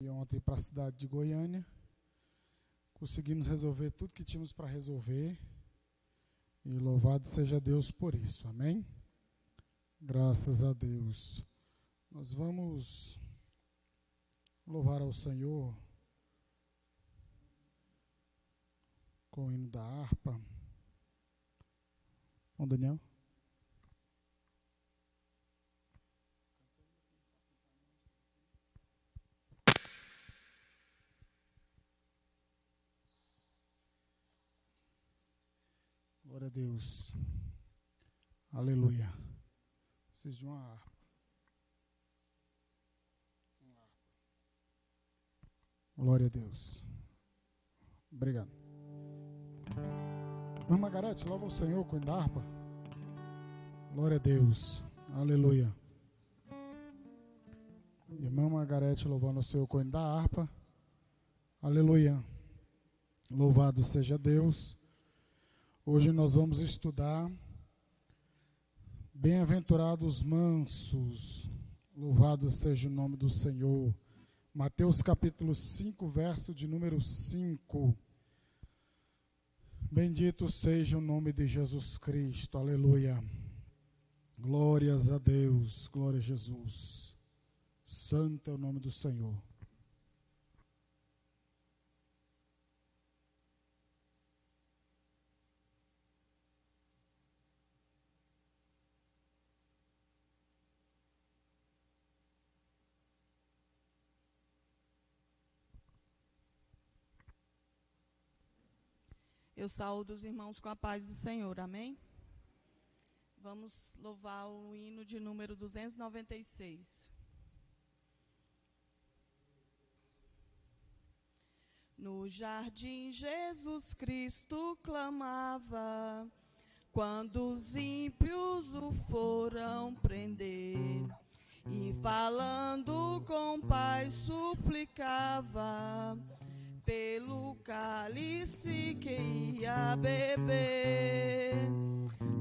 Ontem para a cidade de Goiânia, conseguimos resolver tudo que tínhamos para resolver e louvado seja Deus por isso, amém? Graças a Deus. Nós vamos louvar ao Senhor com o hino da harpa. Bom, Daniel? Glória a Deus. Aleluia. Preciso de uma harpa. Glória a Deus. Obrigado. Irmã Margarete, louva o Senhor com a harpa. Glória a Deus. Aleluia. Irmã Margarete louvando o Senhor com a harpa. Aleluia. Louvado seja Deus. Hoje nós vamos estudar Bem-aventurados mansos, louvado seja o nome do Senhor. Mateus capítulo 5, verso de número 5. Bendito seja o nome de Jesus Cristo, aleluia. Glórias a Deus, glória a Jesus. Santo é o nome do Senhor. Eu saúdo os irmãos com a paz do Senhor, amém? Vamos louvar o hino de número 296. No jardim Jesus Cristo clamava, quando os ímpios o foram prender, e falando com Pai suplicava, pelo cálice que ia beber.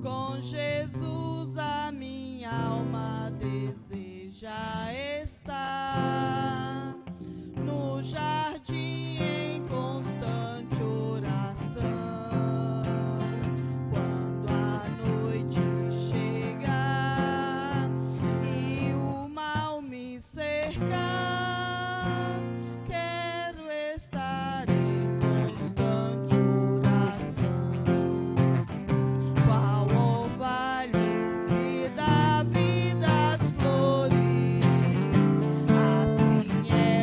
Com Jesus a minha alma deseja estar, no jardim em constante oração. Quando a noite chegar e o mal me cercar, yeah.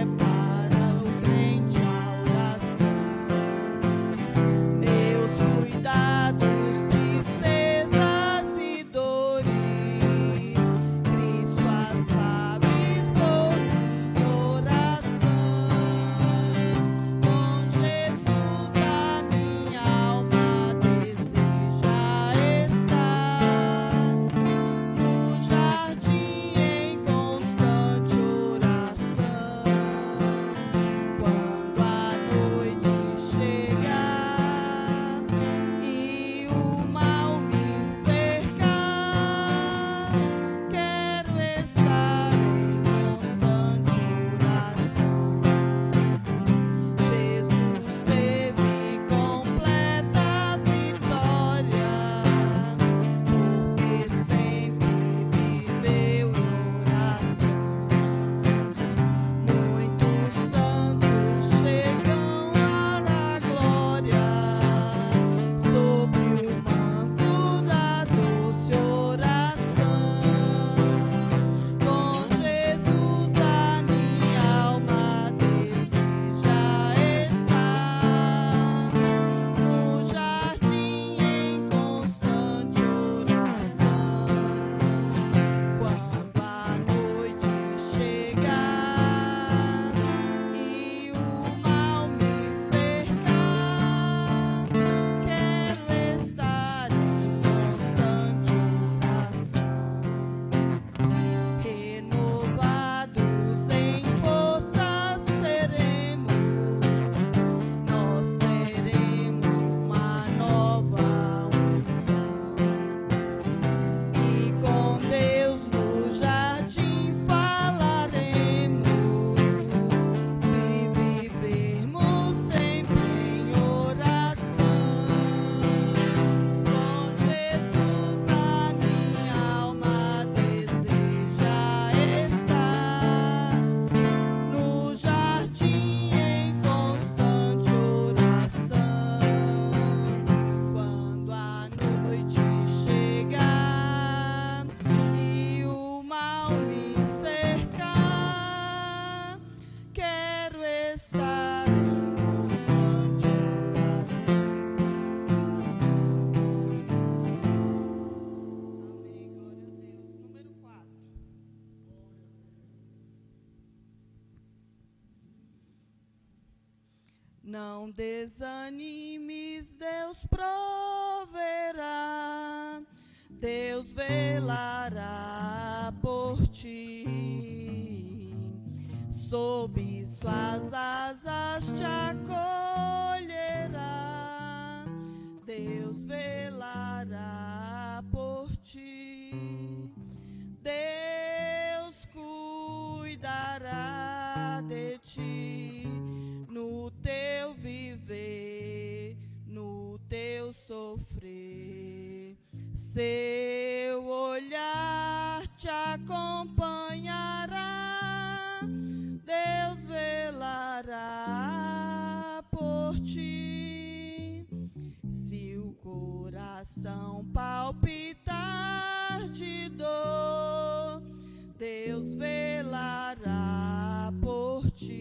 estar em constante oração. Amém, glória a Deus. Número 4. Não desanimes, Deus proverá, Deus velará por ti. Sob suas asas te acolherá, Deus velará por ti. Deus cuidará de ti no teu viver, no teu sofrer. Seu olhar te acompanhará, Deus velará por ti. Se o coração palpitar de dor, Deus velará por ti.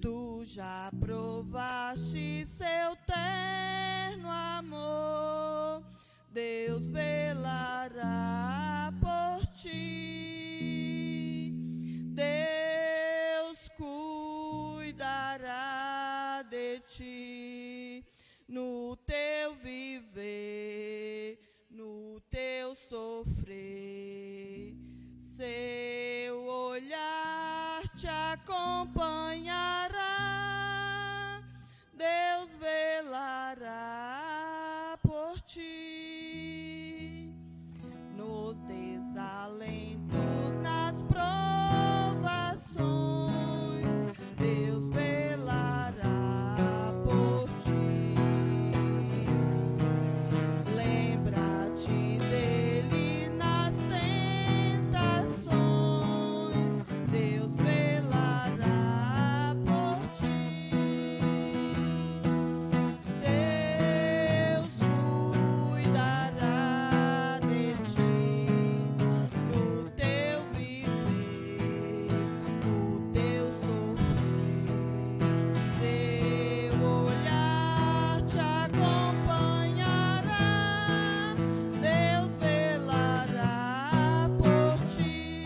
Tu já provaste seu terno amor, Deus velará por ti. Deus cuidará de ti no teu viver, no teu sofrer. Seu olhar te acompanhará, Deus velará por ti. Nos desalentos, nas provações, Deus velará por ti. Lembra-te dele nas tentações, Deus velará por ti. Deus cuidará de ti no teu viver, no teu sofrer. Seu olhar te acompanhará, Deus velará por ti.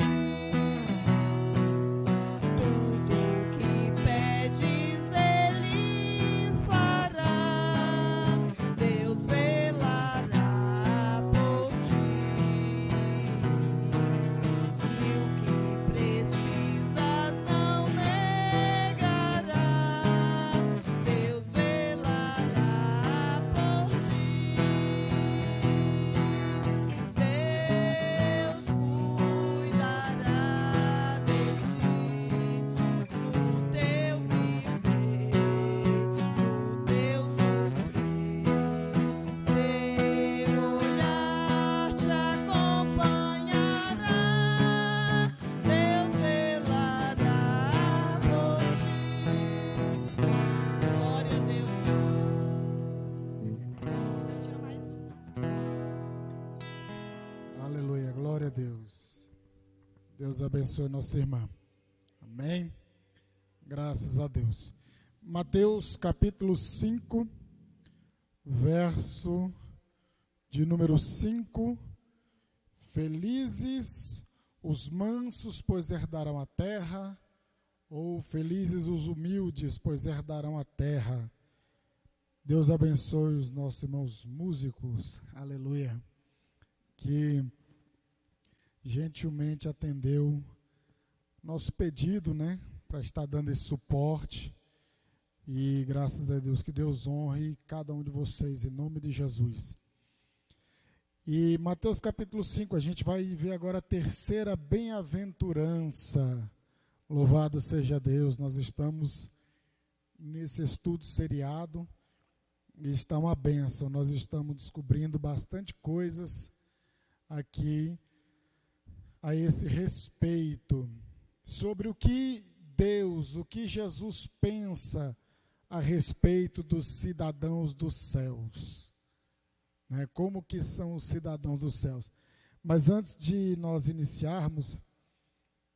Tudo que pedes Ele fará, Deus velará por ti. E o que precisas não negará, Deus velará por ti. Deus cuidará de ti no teu viver, no teu sofrer. Seu olhar te acompanhará, Deus velará por ti. Glória a Deus. Ainda tinha mais uma. Aleluia, glória a Deus. Deus abençoe nossa irmã. Amém. Graças a Deus. Mateus capítulo 5, verso de número 5. Felizes os mansos, pois herdarão a terra, ou felizes os humildes, pois herdarão a terra. Deus abençoe os nossos irmãos músicos, aleluia, que gentilmente atendeu nosso pedido, né, para estar dando esse suporte. E graças a Deus, que Deus honre cada um de vocês, em nome de Jesus. E Mateus capítulo 5, a gente vai ver agora a terceira bem-aventurança. Louvado seja Deus, nós estamos nesse estudo seriado e está uma bênção. Nós estamos descobrindo bastante coisas aqui a esse respeito, sobre o que Deus, o que Jesus pensa a respeito dos cidadãos dos céus. Né? Como que são os cidadãos dos céus. Mas antes de nós iniciarmos,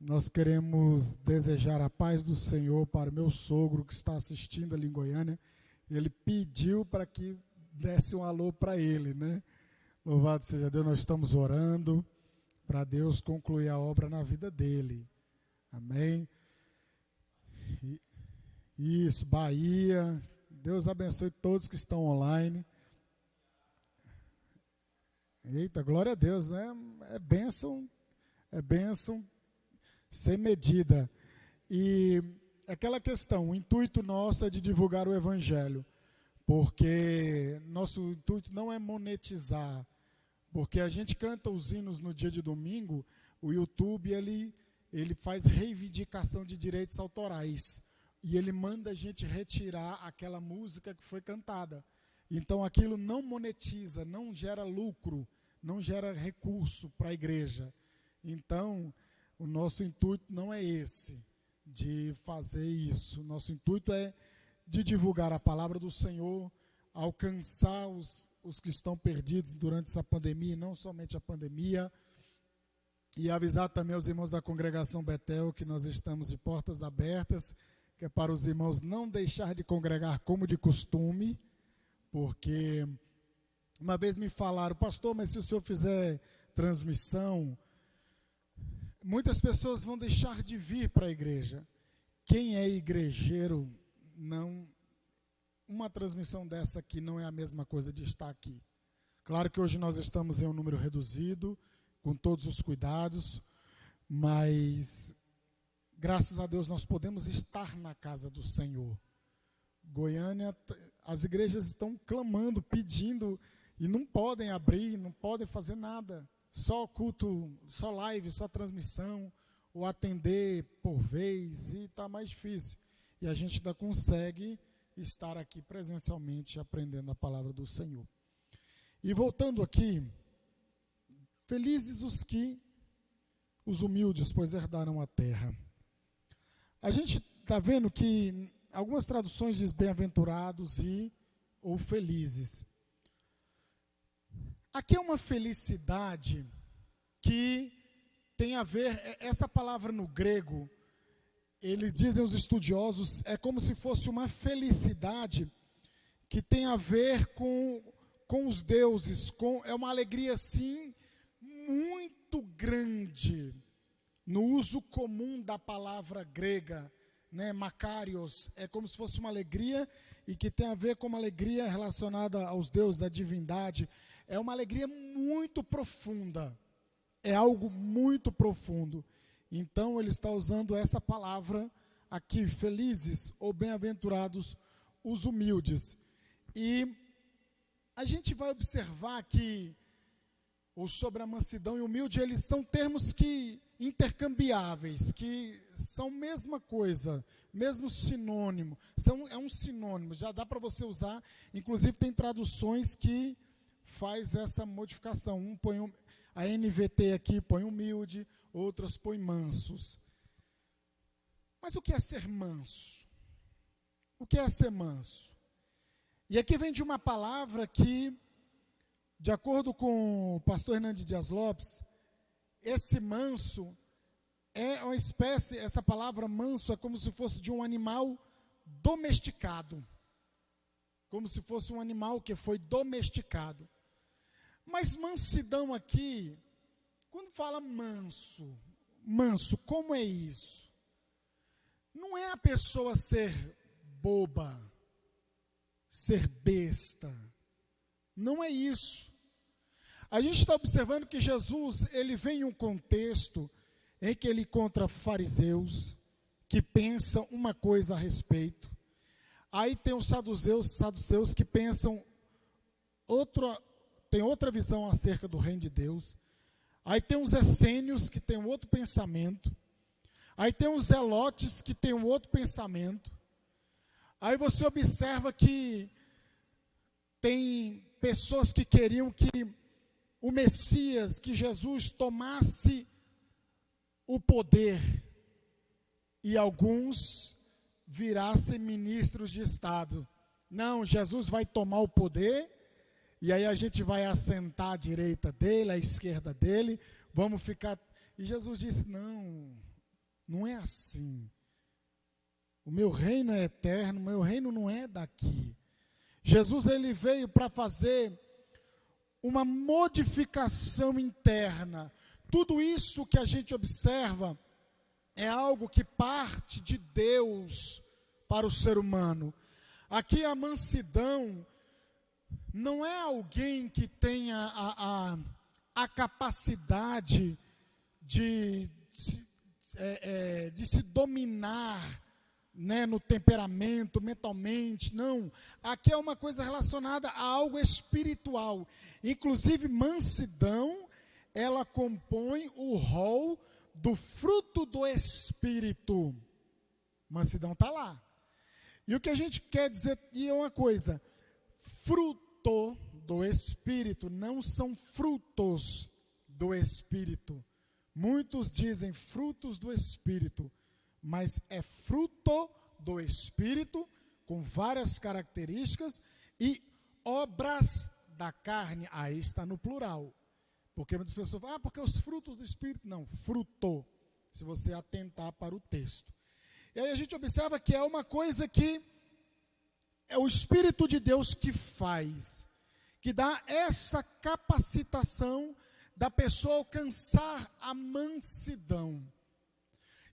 Nós queremos desejar a paz do Senhor para o meu sogro que está assistindo ali em Goiânia. Ele pediu para que desse um alô para ele, né? Louvado seja Deus, nós estamos orando para Deus concluir a obra na vida dele. Amém? Isso, Bahia. Deus abençoe todos que estão online. Eita, glória a Deus, né? É bênção sem medida. E aquela questão, o intuito nosso é de divulgar o Evangelho, porque nosso intuito não é monetizar, porque a gente canta os hinos no dia de domingo, o YouTube ele faz reivindicação de direitos autorais, e ele manda a gente retirar aquela música que foi cantada. Então aquilo não monetiza, não gera lucro, não gera recurso para a igreja. Então, o nosso intuito não é esse, de fazer isso. Nosso intuito é de divulgar a palavra do Senhor, alcançar os que estão perdidos durante essa pandemia, e não somente a pandemia, e avisar também aos irmãos da congregação Betel que nós estamos de portas abertas, que é para os irmãos não deixar de congregar como de costume, porque uma vez me falaram, pastor, mas se o senhor fizer transmissão, muitas pessoas vão deixar de vir para a igreja. Quem é igrejeiro, não, uma transmissão dessa aqui não é a mesma coisa de estar aqui. Claro que hoje nós estamos em um número reduzido, com todos os cuidados, mas graças a Deus nós podemos estar na casa do Senhor. Goiânia, as igrejas estão clamando, pedindo, e não podem abrir, não podem fazer nada. Só culto, só live, só transmissão, ou atender por vez, e está mais difícil. E a gente ainda consegue estar aqui presencialmente aprendendo a palavra do Senhor. E voltando aqui, felizes os humildes, pois herdarão a terra. A gente está vendo que algumas traduções dizem bem-aventurados ou felizes. Aqui é uma felicidade que tem a ver, essa palavra no grego, eles dizem os estudiosos, é como se fosse uma felicidade que tem a ver com os deuses, é uma alegria assim muito grande, no uso comum da palavra grega, né, makarios, é como se fosse uma alegria e que tem a ver com uma alegria relacionada aos deuses, à divindade. É uma alegria muito profunda, é algo muito profundo. Então ele está usando essa palavra aqui, felizes ou bem-aventurados os humildes. E a gente vai observar que o sobre a mansidão e humilde, eles são termos que intercambiáveis, que são mesma coisa, mesmo sinônimo, é um sinônimo, já dá para você usar, inclusive tem traduções que faz essa modificação, a NVT aqui põe humilde, outras põe mansos. Mas o que é ser manso? O que é ser manso? E aqui vem de uma palavra que, de acordo com o pastor Hernandes Dias Lopes, esse manso é uma espécie, essa palavra manso é como se fosse de um animal domesticado. Como se fosse um animal que foi domesticado. Mas mansidão aqui, quando fala manso, como é isso? Não é a pessoa ser boba, ser besta. Não é isso. A gente está observando que Jesus, ele vem em um contexto em que ele encontra fariseus que pensam uma coisa a respeito. Aí tem os saduceus que pensam tem outra visão acerca do reino de Deus. Aí tem os essênios que têm outro pensamento. Aí tem os zelotes que têm outro pensamento. Aí você observa que tem pessoas que queriam que o Messias, que Jesus tomasse o poder e alguns virassem ministros de Estado. Não, Jesus vai tomar o poder e aí a gente vai assentar à direita dele, à esquerda dele, vamos ficar... E Jesus disse, não, Não é assim. O meu reino é eterno, o meu reino não é daqui. Jesus, ele veio para fazer uma modificação interna. Tudo isso que a gente observa é algo que parte de Deus para o ser humano. Aqui a mansidão não é alguém que tenha a capacidade de se dominar, né, no temperamento, mentalmente. Não. Aqui é uma coisa relacionada a algo espiritual. Inclusive, mansidão, ela compõe o rol do fruto do Espírito. Mansidão está lá. E o que a gente quer dizer, e é uma coisa, fruto do Espírito, não são frutos do Espírito. Muitos dizem frutos do Espírito, mas é fruto do Espírito, com várias características, e obras da carne, aí está no plural. Porque muitas pessoas falam, porque os frutos do Espírito, não, fruto, se você atentar para o texto. E aí a gente observa que é uma coisa que é o Espírito de Deus que faz, que dá essa capacitação da pessoa alcançar a mansidão.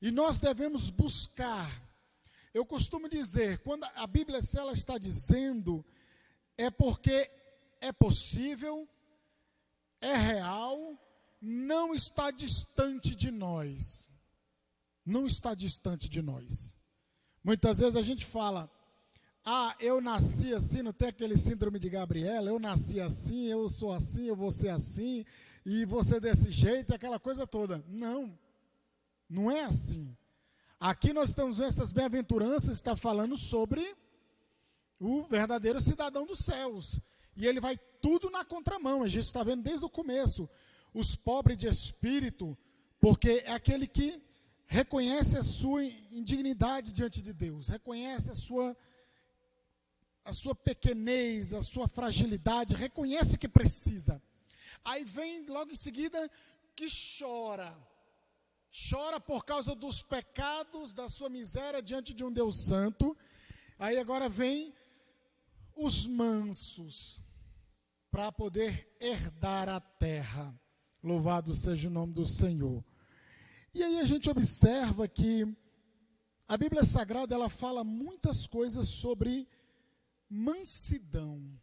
E nós devemos buscar. Eu costumo dizer, quando a Bíblia, se ela está dizendo, é porque é possível, é real, não está distante de nós. Não está distante de nós. Muitas vezes a gente fala, eu nasci assim, não tem aquele síndrome de Gabriela, eu nasci assim, eu sou assim, eu vou ser assim, e você desse jeito, aquela coisa toda. Não, não é assim. Aqui nós estamos vendo essas bem-aventuranças, está falando sobre o verdadeiro cidadão dos céus. E ele vai tudo na contramão, a gente está vendo desde o começo. Os pobres de espírito, porque é aquele que reconhece a sua indignidade diante de Deus, reconhece a sua pequenez, a sua fragilidade, reconhece que precisa. Aí vem logo em seguida que chora por causa dos pecados, da sua miséria diante de um Deus santo. Aí agora vem os mansos, para poder herdar a terra. Louvado seja o nome do Senhor. E aí a gente observa que a Bíblia Sagrada, ela fala muitas coisas sobre mansidão,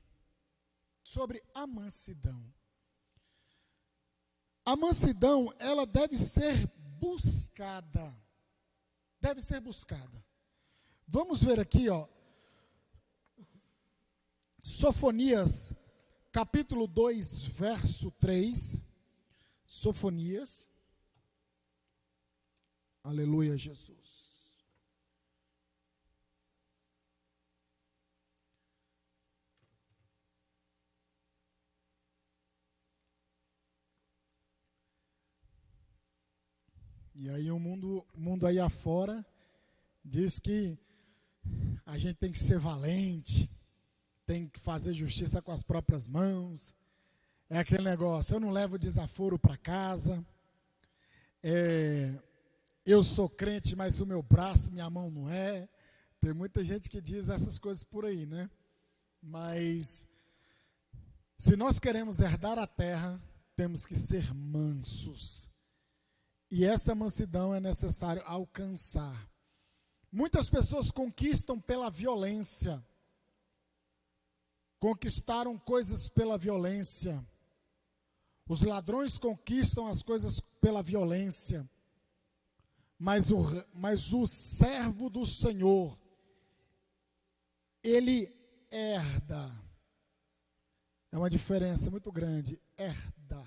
sobre a mansidão. A mansidão, ela deve ser buscada. Deve ser buscada. Vamos ver aqui, Sofonias, capítulo 2, verso 3. Sofonias. Aleluia, Jesus. E aí o mundo aí afora diz que a gente tem que ser valente, tem que fazer justiça com as próprias mãos. É aquele negócio, eu não levo desaforo para casa. Eu sou crente, mas o meu braço, minha mão não é. Tem muita gente que diz essas coisas por aí, né? Mas se nós queremos herdar a terra, temos que ser mansos. E essa mansidão é necessário alcançar. Muitas pessoas conquistam pela violência. Conquistaram coisas pela violência. Os ladrões conquistam as coisas pela violência. Mas o servo do Senhor, ele herda. É uma diferença muito grande. Herda.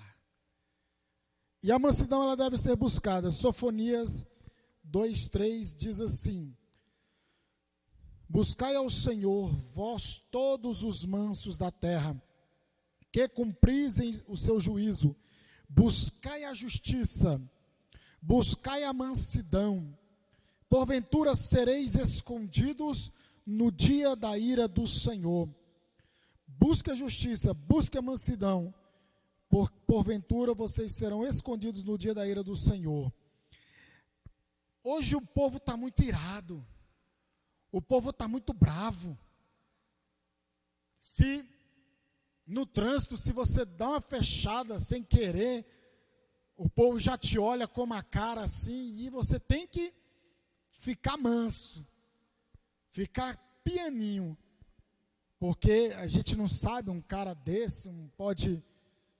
E a mansidão, ela deve ser buscada. Sofonias 2:3 diz assim: buscai ao Senhor, vós todos os mansos da terra, que cumprisem o seu juízo. Buscai a justiça, buscai a mansidão. Porventura sereis escondidos no dia da ira do Senhor. Busque a justiça, busque a mansidão. Porventura vocês serão escondidos no dia da ira do Senhor. Hoje o povo está muito irado, o povo está muito bravo. Se no trânsito, se você dá uma fechada sem querer, o povo já te olha com uma cara assim, e você tem que ficar manso, ficar pianinho, porque a gente não sabe, um cara desse pode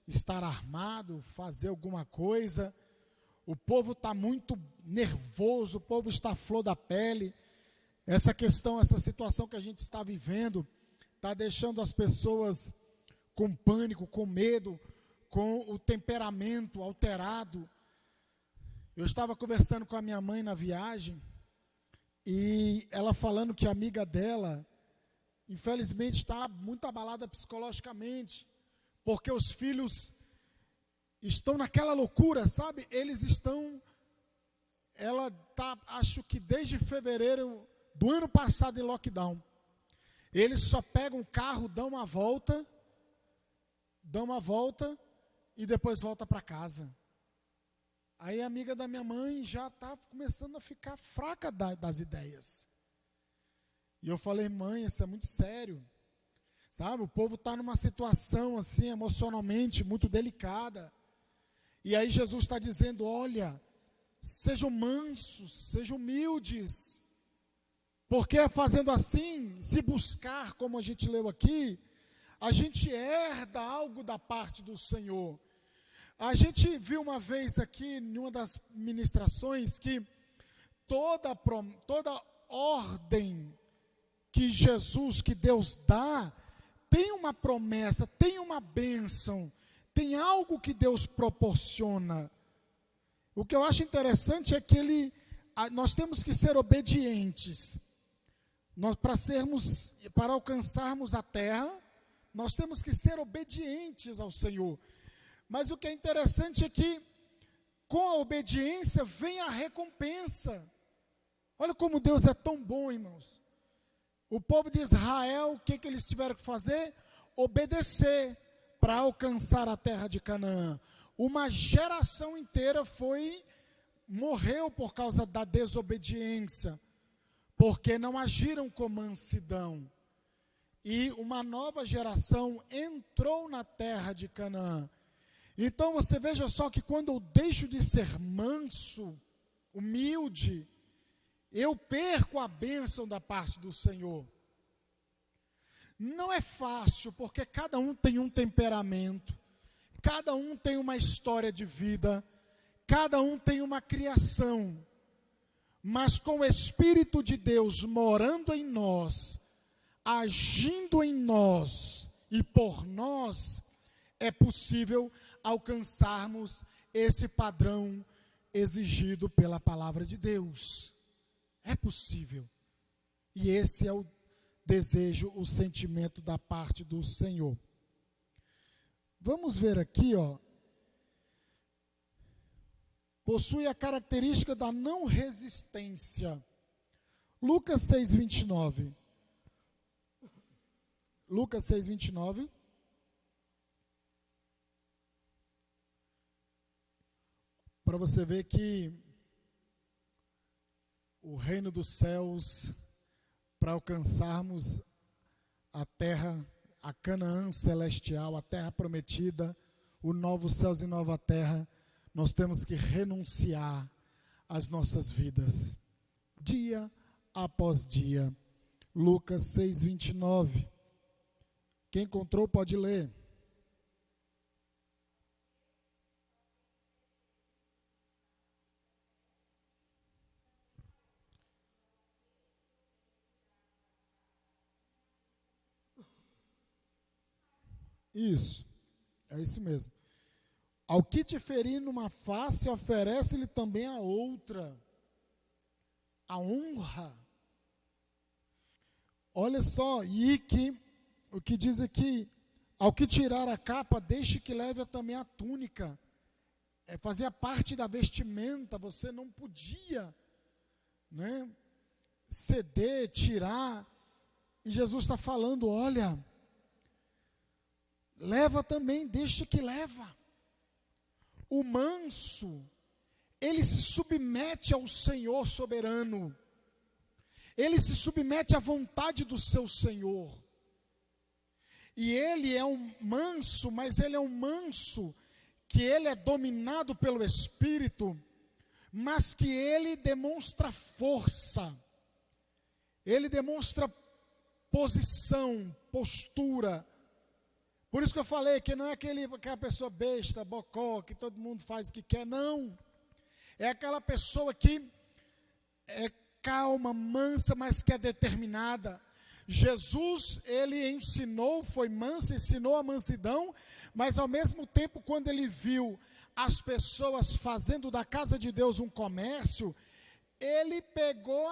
estar armado, fazer alguma coisa. O povo está muito nervoso, o povo está à flor da pele. Essa questão, essa situação que a gente está vivendo, está deixando as pessoas com pânico, com medo, com o temperamento alterado. Eu estava conversando com a minha mãe na viagem, e ela falando que a amiga dela, infelizmente, está muito abalada psicologicamente, porque os filhos estão naquela loucura, sabe? Ela está, acho que desde fevereiro do ano passado, em lockdown. Eles só pegam o carro, dão uma volta e depois volta para casa. Aí a amiga da minha mãe já está começando a ficar fraca das ideias. E eu falei, mãe, isso é muito sério. Sabe, o povo está numa situação assim, emocionalmente muito delicada. E aí Jesus está dizendo, olha, sejam mansos, sejam humildes. Porque fazendo assim, se buscar, como a gente leu aqui, a gente herda algo da parte do Senhor. A gente viu uma vez aqui, em uma das ministrações, que toda ordem que Jesus, que Deus dá, tem uma promessa, tem uma bênção, tem algo que Deus proporciona. O que eu acho interessante é que nós temos que ser obedientes. Para alcançarmos a terra, nós temos que ser obedientes ao Senhor. Mas o que é interessante é que, com a obediência, vem a recompensa. Olha como Deus é tão bom, irmãos. O povo de Israel, o que eles tiveram que fazer? Obedecer para alcançar a terra de Canaã. Uma geração inteira morreu por causa da desobediência, porque não agiram com mansidão. E uma nova geração entrou na terra de Canaã. Então você veja só que quando eu deixo de ser manso, humilde, eu perco a bênção da parte do Senhor. Não é fácil, porque cada um tem um temperamento, cada um tem uma história de vida, cada um tem uma criação. Mas com o Espírito de Deus morando em nós, agindo em nós e por nós, é possível alcançarmos esse padrão exigido pela palavra de Deus. É possível. E esse é o desejo, o sentimento da parte do Senhor. Vamos ver aqui, possui a característica da não resistência. Lucas 6:29. Lucas 6:29. Para você ver que o reino dos céus, para alcançarmos a terra, a Canaã celestial, a terra prometida, o novo céus e nova terra, nós temos que renunciar às nossas vidas, dia após dia. Lucas 6:29. Quem encontrou pode ler. Isso, é isso mesmo. Ao que te ferir numa face, oferece-lhe também a outra. A honra. Olha só, o que diz aqui, ao que tirar a capa, deixe que leve também a túnica. Fazia parte da vestimenta, você não podia, ceder, tirar. E Jesus está falando, olha, leva também, deixa que leva. O manso ele se submete ao Senhor soberano. Ele se submete à vontade do seu Senhor. E ele é um manso, mas ele é um manso que ele é dominado pelo Espírito, mas que ele demonstra força. Ele demonstra posição, postura. Por isso que eu falei que não é aquela pessoa besta, bocó, que todo mundo faz o que quer, não. É aquela pessoa que é calma, mansa, mas que é determinada. Jesus, ele ensinou, foi manso, ensinou a mansidão, mas ao mesmo tempo, quando ele viu as pessoas fazendo da casa de Deus um comércio, ele pegou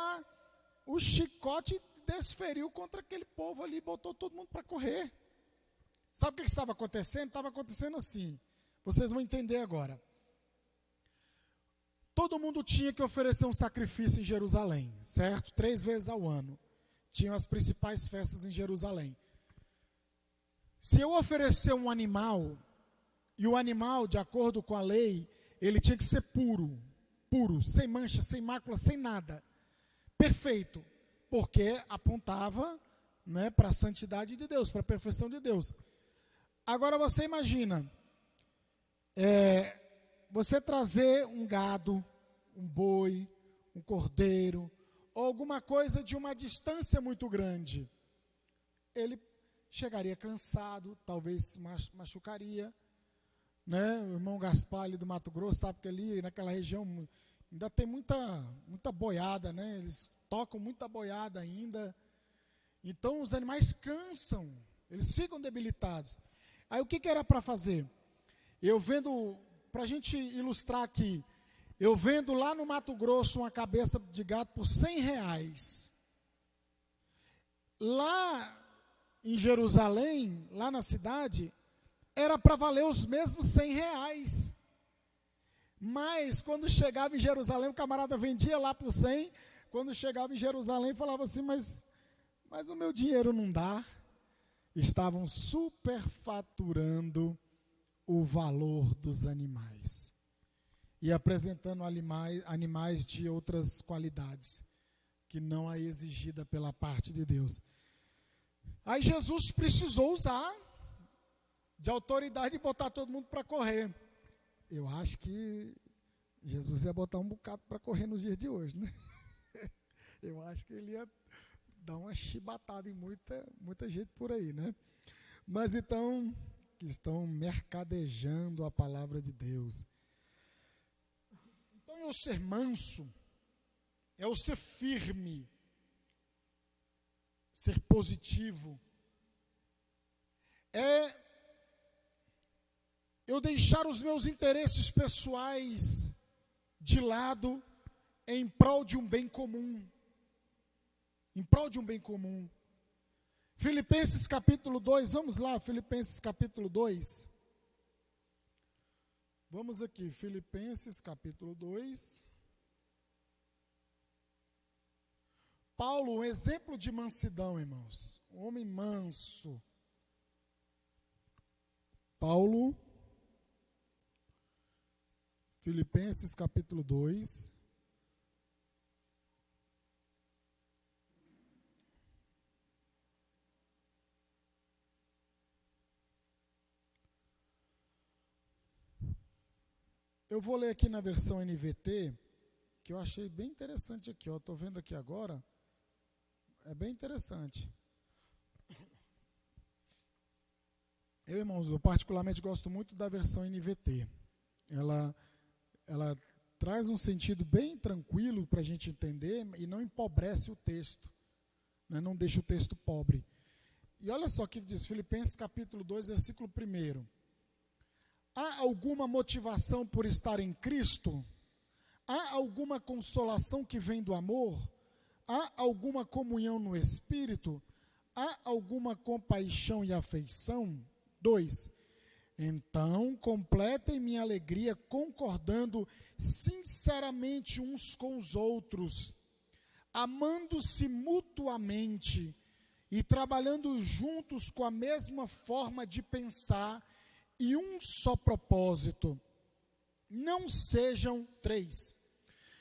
o chicote e desferiu contra aquele povo ali, botou todo mundo para correr. Sabe o que estava acontecendo? Estava acontecendo assim, vocês vão entender agora. Todo mundo tinha que oferecer um sacrifício em Jerusalém, certo? 3 vezes ao ano. Tinham as principais festas em Jerusalém. Se eu oferecer um animal, e o animal, de acordo com a lei, ele tinha que ser puro, sem mancha, sem mácula, sem nada. Perfeito, porque apontava, né, para a santidade de Deus, para a perfeição de Deus. Agora você imagina, você trazer um gado, um boi, um cordeiro, ou alguma coisa de uma distância muito grande. Ele chegaria cansado, talvez se machucaria. Né? O irmão Gaspar ali do Mato Grosso sabe que ali naquela região ainda tem muita boiada, né? Eles tocam muita boiada ainda. Então os animais cansam, eles ficam debilitados. Aí o que era para fazer? Eu vendo, para a gente ilustrar aqui, eu vendo lá no Mato Grosso uma cabeça de gado por R$100. Lá em Jerusalém, lá na cidade, era para valer os mesmos R$100. Mas quando chegava em Jerusalém, o camarada vendia lá por 100. Quando chegava em Jerusalém, falava assim, mas o meu dinheiro não dá. Estavam superfaturando o valor dos animais. E apresentando animais de outras qualidades, que não é exigida pela parte de Deus. Aí Jesus precisou usar de autoridade e botar todo mundo para correr. Eu acho que Jesus ia botar um bocado para correr nos dias de hoje, né? Eu acho que ele ia dar uma chibatada em muita gente por aí, né? Mas então, que estão mercadejando a palavra de Deus. Então é o ser manso, é o ser firme, ser positivo, é eu deixar os meus interesses pessoais de lado em prol de um bem comum. Em prol de um bem comum. Filipenses capítulo 2, vamos lá, Filipenses capítulo 2. Vamos aqui, Filipenses capítulo 2. Paulo, um exemplo de mansidão, irmãos. Um homem manso. Paulo, Filipenses capítulo 2. Eu vou ler aqui na versão NVT, que eu achei bem interessante aqui, ó. Estou vendo aqui agora. É bem interessante. Eu, irmãos, eu particularmente gosto muito da versão NVT. Ela traz um sentido bem tranquilo para a gente entender e não empobrece o texto, né? Não deixa o texto pobre. E olha só o que diz, Filipenses capítulo 2, versículo 1. Há alguma motivação por estar em Cristo? Há alguma consolação que vem do amor? Há alguma comunhão no Espírito? Há alguma compaixão e afeição? 2. Então, completem minha alegria concordando sinceramente uns com os outros, amando-se mutuamente e trabalhando juntos com a mesma forma de pensar e um só propósito. não sejam, 3,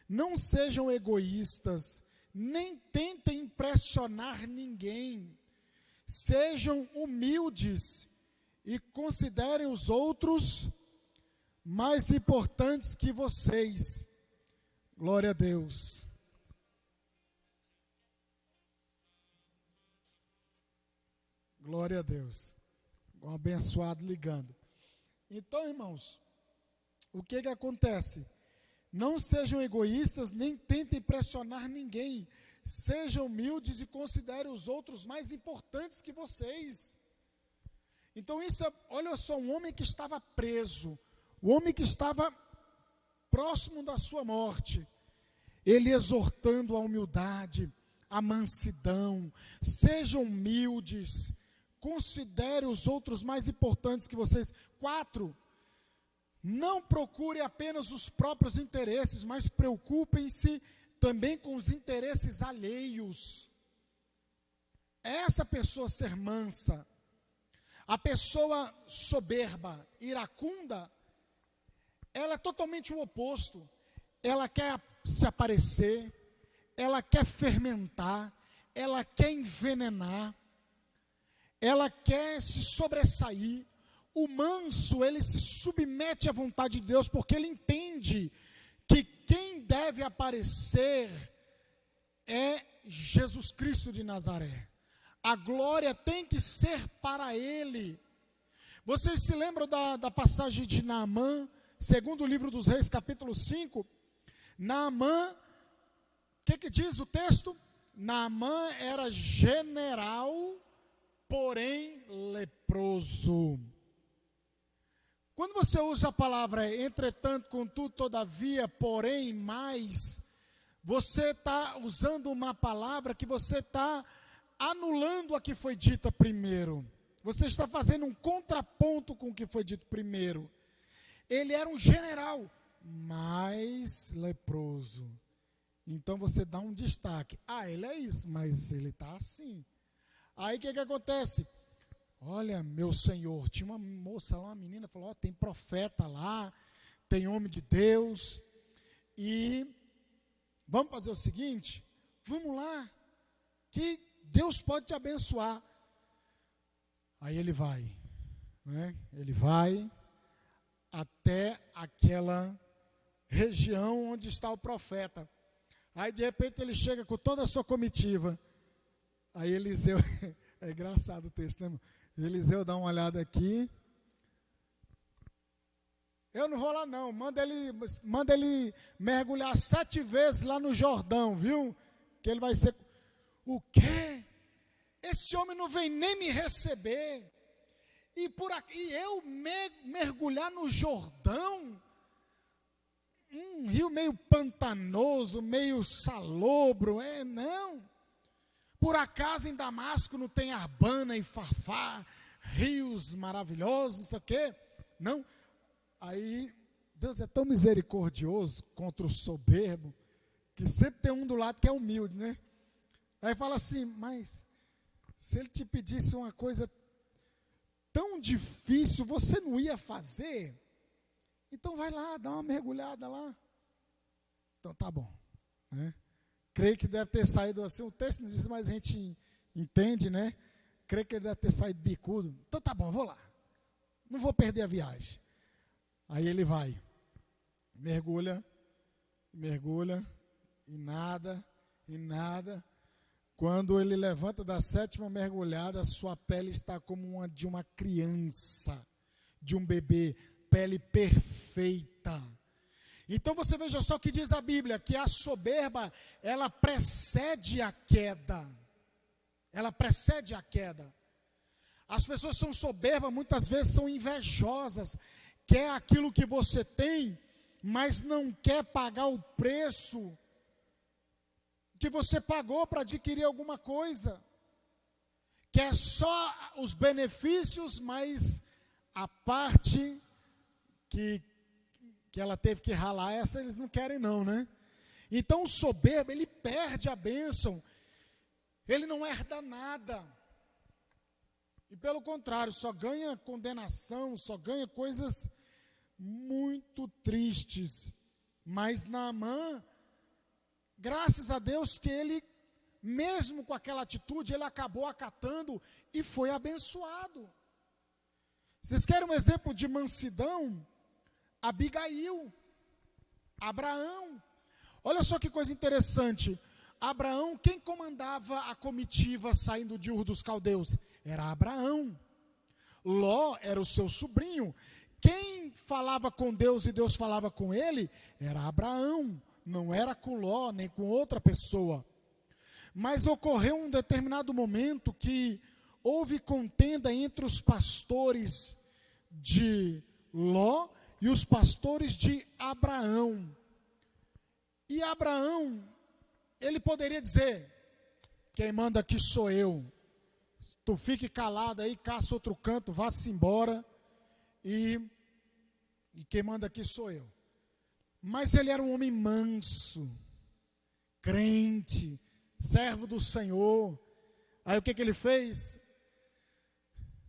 não sejam egoístas, nem tentem impressionar ninguém. Sejam humildes e considerem os outros mais importantes que vocês. Glória a Deus. Glória a Deus. Um abençoado ligando. Então, irmãos, o que acontece? Não sejam egoístas, nem tentem impressionar ninguém. Sejam humildes e considerem os outros mais importantes que vocês. Então isso é, olha só, um homem que estava preso, um homem que estava próximo da sua morte, ele exortando a humildade, a mansidão. Sejam humildes, considere os outros mais importantes que vocês. 4, não procure apenas os próprios interesses, mas preocupem-se também com os interesses alheios. Essa pessoa ser mansa, a pessoa soberba, iracunda, ela é totalmente o oposto. Ela quer se aparecer, ela quer fermentar, ela quer envenenar, ela quer se sobressair. O manso, ele se submete à vontade de Deus, porque ele entende que quem deve aparecer é Jesus Cristo de Nazaré. A glória tem que ser para ele. Vocês se lembram da passagem de Naamã, segundo o livro dos Reis, capítulo 5? Naamã, o que diz o texto? Naamã era general, porém leproso. Quando você usa a palavra entretanto, contudo, todavia, porém, mais, você está usando uma palavra que você está anulando a que foi dita primeiro. Você está fazendo um contraponto com o que foi dito primeiro. Ele era um general, mas leproso. Então você dá um destaque. Ah, ele é isso, mas ele está assim. Aí o que acontece? Olha, meu Senhor, tinha uma moça lá, uma menina, falou, tem profeta lá, tem homem de Deus, e vamos fazer o seguinte, vamos lá, que Deus pode te abençoar. Aí ele vai, né? Ele vai até aquela região onde está o profeta. Aí de repente ele chega com toda a sua comitiva. Aí Eliseu, é engraçado o texto, né, irmão? Eliseu dá uma olhada aqui. Eu não vou lá não, manda ele mergulhar 7 vezes lá no Jordão, viu? Que ele vai ser... O quê? Esse homem não vem nem me receber. E eu mergulhar no Jordão? Um rio meio pantanoso, meio salobro, não. Por acaso em Damasco não tem Arbana e Farfá, rios maravilhosos, não sei o quê? Não. Aí, Deus é tão misericordioso contra o soberbo, que sempre tem um do lado que é humilde, né? Aí fala assim, mas se ele te pedisse uma coisa tão difícil, você não ia fazer? Então vai lá, dá uma mergulhada lá. Então tá bom, né? Creio que deve ter saído assim, o texto não diz, mas a gente entende, né? Creio que ele deve ter saído bicudo. Então tá bom, vou lá. Não vou perder a viagem. Aí ele vai, mergulha, e nada. Quando ele levanta da 7ª mergulhada, sua pele está como uma de uma criança, de um bebê, pele perfeita. Então você veja só o que diz a Bíblia, que a soberba, ela precede a queda. Ela precede a queda. As pessoas são soberbas, muitas vezes são invejosas, quer aquilo que você tem, mas não quer pagar o preço que você pagou para adquirir alguma coisa. Quer só os benefícios, mas a parte que ela teve que ralar, essa eles não querem não, né? Então o soberbo, ele perde a bênção, ele não herda nada. E pelo contrário, só ganha condenação, só ganha coisas muito tristes. Mas Naamã, graças a Deus que ele, mesmo com aquela atitude, ele acabou acatando e foi abençoado. Vocês querem um exemplo de mansidão? Abigail, Abraão. Olha só que coisa interessante. Abraão, quem comandava a comitiva saindo de Ur dos Caldeus? Era Abraão. Ló era o seu sobrinho. Quem falava com Deus e Deus falava com ele era Abraão. Não era com Ló, nem com outra pessoa. Mas ocorreu um determinado momento que houve contenda entre os pastores de Ló e os pastores de Abraão. E Abraão, ele poderia dizer: quem manda aqui sou eu. Tu fique calado aí, caça outro canto, vá-se embora. E quem manda aqui sou eu. Mas ele era um homem manso, crente, servo do Senhor. Aí o que ele fez?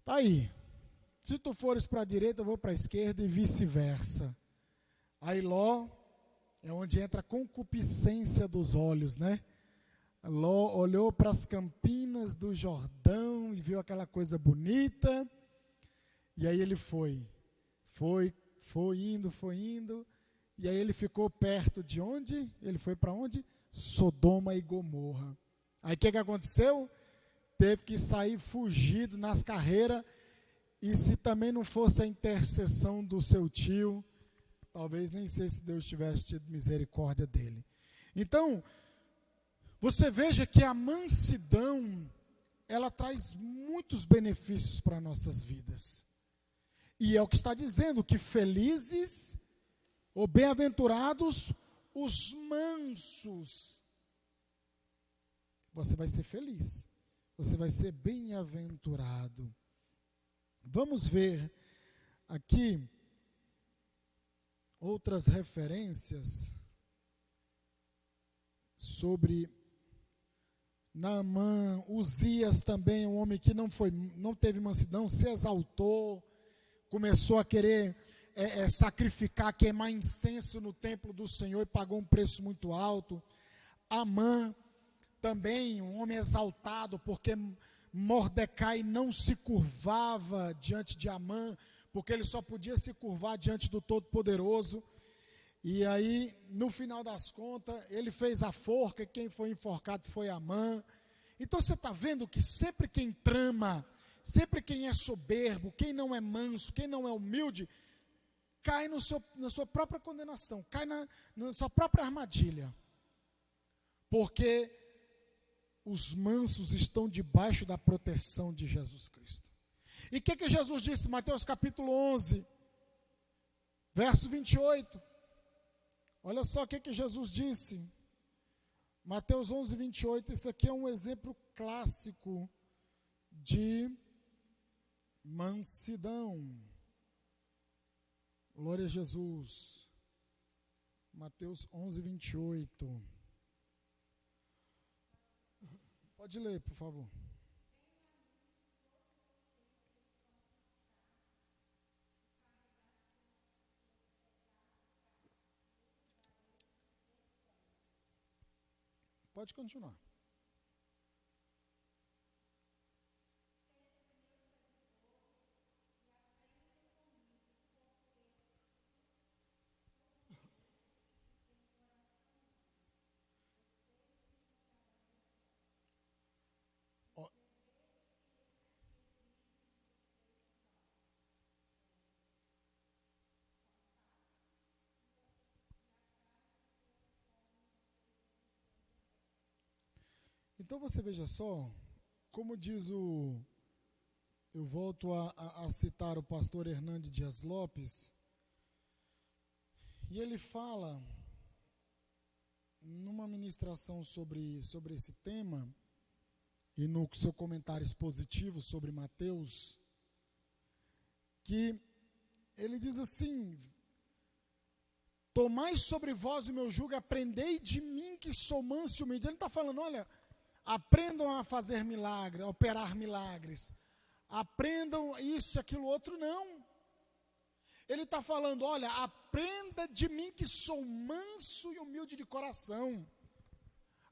Tá aí. Se tu fores para a direita, eu vou para a esquerda e vice-versa. Aí Ló é onde entra a concupiscência dos olhos, né? Ló olhou para as campinas do Jordão e viu aquela coisa bonita. E aí ele foi indo. E aí ele ficou perto de onde? Ele foi para onde? Sodoma e Gomorra. Aí o que aconteceu? Teve que sair fugido nas carreiras. E se também não fosse a intercessão do seu tio, talvez nem sei se Deus tivesse tido misericórdia dele. Então, você veja que a mansidão, ela traz muitos benefícios para nossas vidas. E é o que está dizendo, que felizes ou bem-aventurados os mansos. Você vai ser feliz, você vai ser bem-aventurado. Vamos ver aqui outras referências sobre Naamã. Uzias também, um homem que não teve mansidão, se exaltou, começou a querer sacrificar, queimar incenso no templo do Senhor e pagou um preço muito alto. Amã também, um homem exaltado, porque Mordecai não se curvava diante de Amã, porque ele só podia se curvar diante do Todo-Poderoso. E aí, no final das contas, ele fez a forca, e quem foi enforcado foi Amã. Então você está vendo que sempre quem trama, sempre quem é soberbo, quem não é manso, quem não é humilde, cai na sua própria condenação, cai na sua própria armadilha. Porque os mansos estão debaixo da proteção de Jesus Cristo. E o que Jesus disse? Mateus capítulo 11, verso 28. Olha só o que Jesus disse. Mateus 11, 28. Esse aqui é um exemplo clássico de mansidão. Glória a Jesus. Mateus 11, 28. Pode ler, por favor. Pode continuar. Então você veja só, como diz eu volto a citar o pastor Hernandes Dias Lopes, e ele fala, numa ministração sobre esse tema, e no seu comentário expositivo sobre Mateus, que ele diz assim: tomai sobre vós o meu jugo, aprendei de mim que sou manso e humilde. Ele está falando, olha, aprendam a fazer milagres, a operar milagres. Aprendam isso e aquilo outro, não. Ele está falando, olha, aprenda de mim que sou manso e humilde de coração.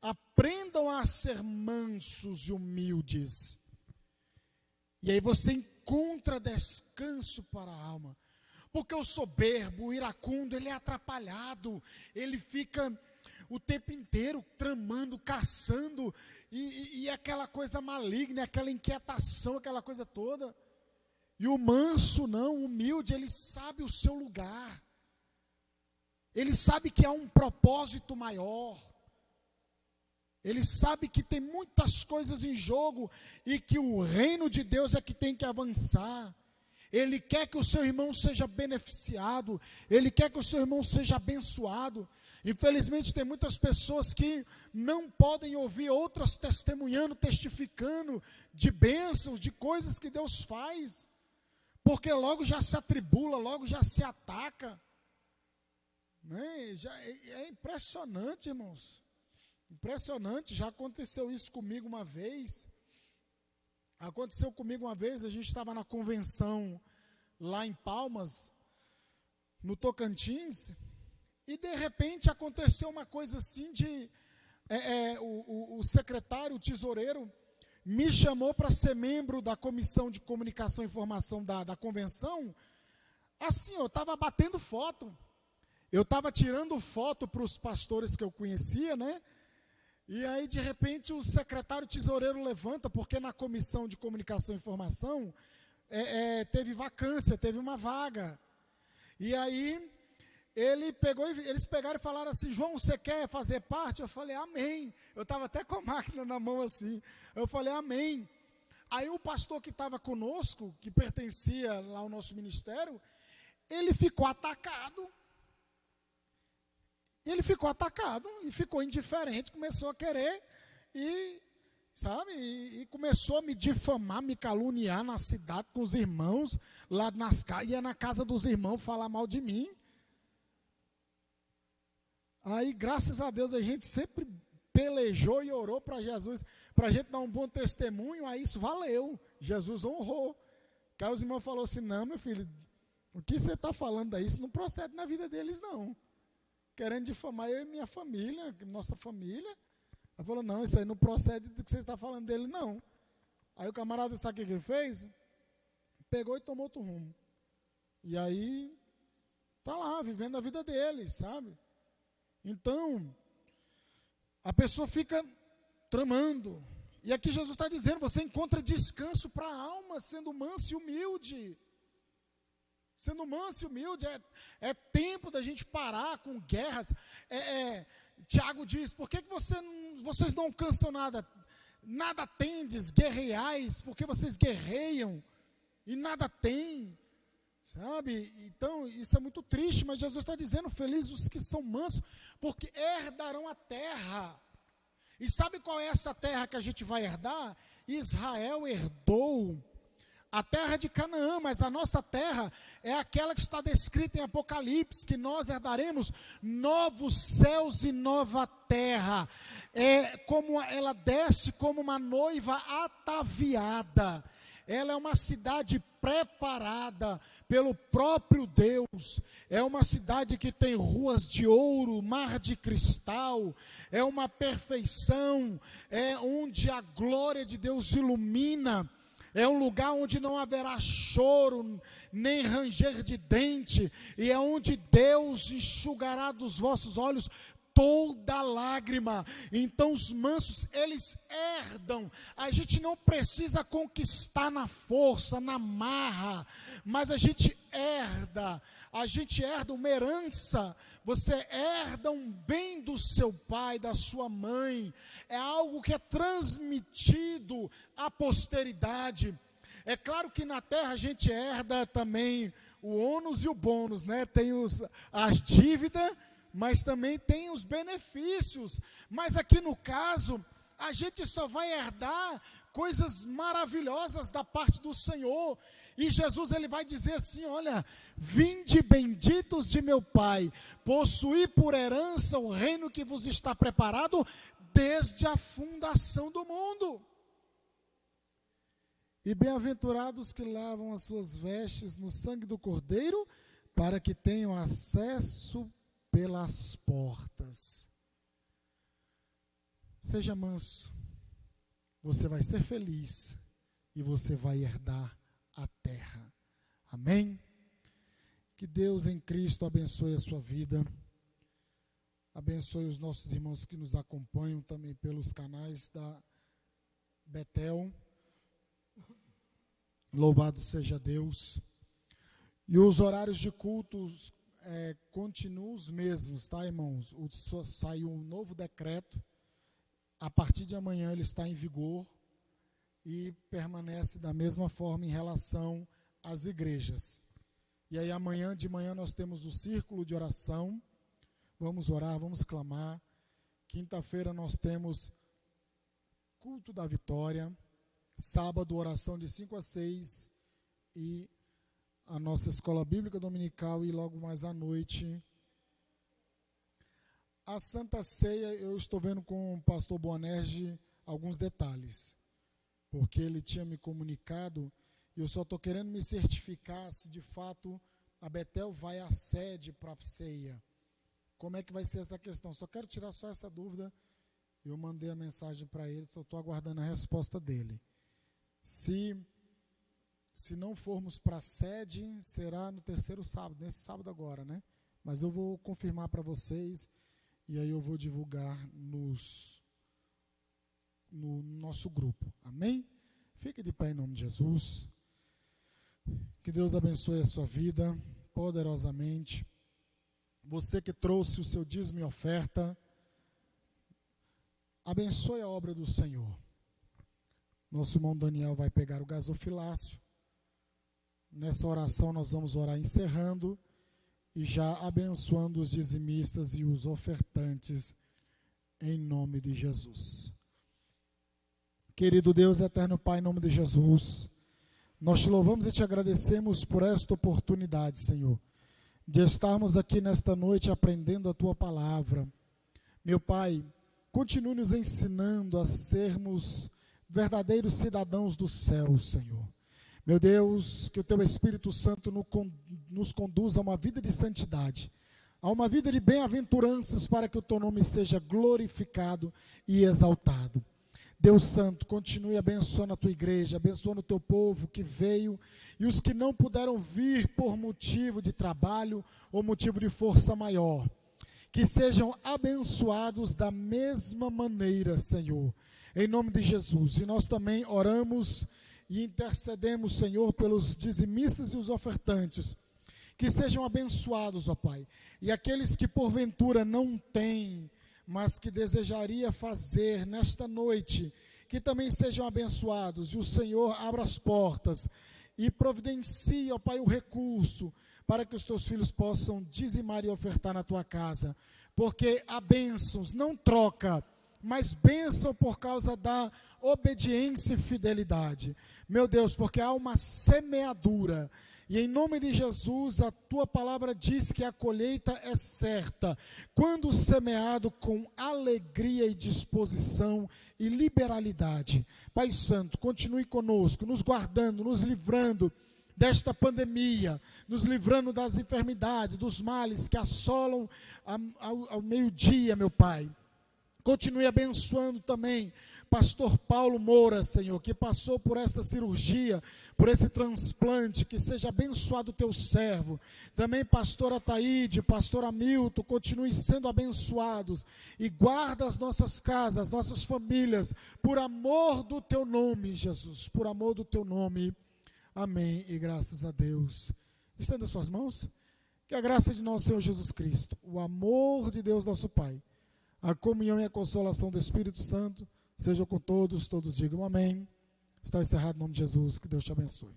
Aprendam a ser mansos e humildes. E aí você encontra descanso para a alma. Porque o soberbo, o iracundo, ele é atrapalhado. Ele fica o tempo inteiro tramando, caçando. E aquela coisa maligna, aquela inquietação, aquela coisa toda. E o manso não, o humilde, ele sabe o seu lugar. Ele sabe que há um propósito maior. Ele sabe que tem muitas coisas em jogo e que o reino de Deus é que tem que avançar. Ele quer que o seu irmão seja beneficiado. Ele quer que o seu irmão seja abençoado. Infelizmente tem muitas pessoas que não podem ouvir outras testemunhando, testificando de bênçãos, de coisas que Deus faz. Porque logo já se atribula, logo já se ataca. Né? É impressionante, irmãos. Impressionante, já aconteceu isso comigo uma vez. Aconteceu comigo uma vez, a gente estava na convenção lá em Palmas, no Tocantins, e de repente aconteceu uma coisa assim de... o secretário, o tesoureiro, me chamou para ser membro da Comissão de Comunicação e Informação da convenção. Assim, eu estava batendo foto. Eu estava tirando foto para os pastores que eu conhecia, né? E aí, de repente, o secretário tesoureiro levanta, porque na Comissão de Comunicação e Informação teve vacância, teve uma vaga. E aí, eles pegaram e falaram assim, João, você quer fazer parte? Eu falei, amém. Eu estava até com a máquina na mão assim. Eu falei, amém. Aí o pastor que estava conosco, que pertencia lá ao nosso ministério, ele ficou atacado. Ele ficou atacado e ficou indiferente, começou a querer e começou a me difamar, me caluniar na cidade com os irmãos, lá ia na casa dos irmãos falar mal de mim. Aí, graças a Deus, a gente sempre pelejou e orou para Jesus, para a gente dar um bom testemunho, aí isso valeu, Jesus honrou. Aí os irmãos falaram assim, não, meu filho, o que você está falando aí, isso não procede na vida deles, não. Querendo difamar eu e minha família, nossa família. Ela falou, não, isso aí não procede do que você está falando dele, não. Aí o camarada, sabe o que ele fez? Pegou e tomou outro rumo. E aí, está lá, vivendo a vida dele, sabe? Então, a pessoa fica tramando. E aqui Jesus está dizendo, você encontra descanso para a alma, sendo manso e humilde. Sendo manso e humilde, é tempo da gente parar com guerras. Tiago diz, por que vocês não alcançam nada? Nada tendes, guerreais, porque vocês guerreiam e nada tem. Sabe? Então, isso é muito triste, mas Jesus está dizendo, felizes os que são mansos, porque herdarão a terra. E sabe qual é essa terra que a gente vai herdar? Israel herdou a terra de Canaã, mas a nossa terra é aquela que está descrita em Apocalipse, que nós herdaremos novos céus e nova terra. Como ela desce como uma noiva ataviada. Ela é uma cidade preparada pelo próprio Deus. É uma cidade que tem ruas de ouro, mar de cristal. É uma perfeição, é onde a glória de Deus ilumina. É um lugar onde não haverá choro, nem ranger de dente, e é onde Deus enxugará dos vossos olhos toda lágrima. Então os mansos, eles herdam. A gente não precisa conquistar na força, na marra, mas a gente herda uma herança. Você herda um bem do seu pai, da sua mãe. É algo que é transmitido à posteridade. É claro que na terra a gente herda também o ônus e o bônus, né? Tem as dívidas, mas também tem os benefícios. Mas aqui no caso, a gente só vai herdar coisas maravilhosas da parte do Senhor. E Jesus, ele vai dizer assim, olha, vinde benditos de meu Pai, possuí por herança o reino que vos está preparado desde a fundação do mundo. E bem-aventurados que lavam as suas vestes no sangue do Cordeiro, para que tenham acesso pelas portas. Seja manso, você vai ser feliz e você vai herdar a terra. Amém? Que Deus em Cristo abençoe a sua vida, abençoe os nossos irmãos que nos acompanham também pelos canais da Betel. Louvado seja Deus. E os horários de cultos continuam os mesmos, tá, irmãos? Saiu um novo decreto. A partir de amanhã ele está em vigor e permanece da mesma forma em relação às igrejas. E aí amanhã de manhã nós temos o círculo de oração. Vamos orar, vamos clamar. Quinta-feira nós temos culto da vitória. Sábado, oração de 5 a 6. E a nossa escola bíblica dominical. E logo mais à noite, a Santa Ceia. Eu estou vendo com o pastor Boanerges alguns detalhes, porque ele tinha me comunicado. E eu só estou querendo me certificar se de fato a Betel vai à sede para a ceia. Como é que vai ser essa questão? Só quero tirar só essa dúvida. Eu mandei a mensagem para ele, estou aguardando a resposta dele. Se não formos para a sede, será no terceiro sábado, nesse sábado agora, né? Mas eu vou confirmar para vocês e aí eu vou divulgar no nosso grupo. Amém? Fique de pé em nome de Jesus. Que Deus abençoe a sua vida poderosamente. Você que trouxe o seu dízimo e oferta, abençoe a obra do Senhor. Nosso irmão Daniel vai pegar o gasofilácio. Nessa oração nós vamos orar encerrando e já abençoando os dizimistas e os ofertantes em nome de Jesus. Querido Deus, eterno Pai, em nome de Jesus, nós te louvamos e te agradecemos por esta oportunidade, Senhor, de estarmos aqui nesta noite aprendendo a Tua palavra. Meu Pai, continue nos ensinando a sermos verdadeiros cidadãos do céu, Senhor. Meu Deus, que o Teu Espírito Santo nos conduza a uma vida de santidade, a uma vida de bem-aventuranças, para que o Teu nome seja glorificado e exaltado. Deus Santo, continue abençoando a Tua igreja, abençoando o Teu povo que veio e os que não puderam vir por motivo de trabalho ou motivo de força maior. Que sejam abençoados da mesma maneira, Senhor, em nome de Jesus. E nós também oramos e intercedemos, Senhor, pelos dizimistas e os ofertantes, que sejam abençoados, ó Pai. E aqueles que porventura não têm, mas que desejaria fazer nesta noite, que também sejam abençoados, e o Senhor abra as portas e providencie, ó Pai, o recurso, para que os teus filhos possam dizimar e ofertar na tua casa, porque há bênçãos, não troca, mas bênção por causa da obediência e fidelidade. Meu Deus, porque há uma semeadura, e em nome de Jesus, a tua palavra diz que a colheita é certa, quando semeado com alegria e disposição e liberalidade. Pai Santo, continue conosco, nos guardando, nos livrando desta pandemia, nos livrando das enfermidades, dos males que assolam ao meio-dia, meu Pai. Continue abençoando também pastor Paulo Moura, Senhor, que passou por esta cirurgia, por esse transplante, que seja abençoado o teu servo. Também pastora Taíde, pastor Hamilton, continue sendo abençoados e guarda as nossas casas, as nossas famílias, por amor do teu nome, Jesus, por amor do teu nome. Amém e graças a Deus. Estenda suas mãos. Que a graça de nosso Senhor Jesus Cristo, o amor de Deus nosso Pai, a comunhão e a consolação do Espírito Santo seja com todos, todos digam amém. Está encerrado em nome de Jesus, que Deus te abençoe.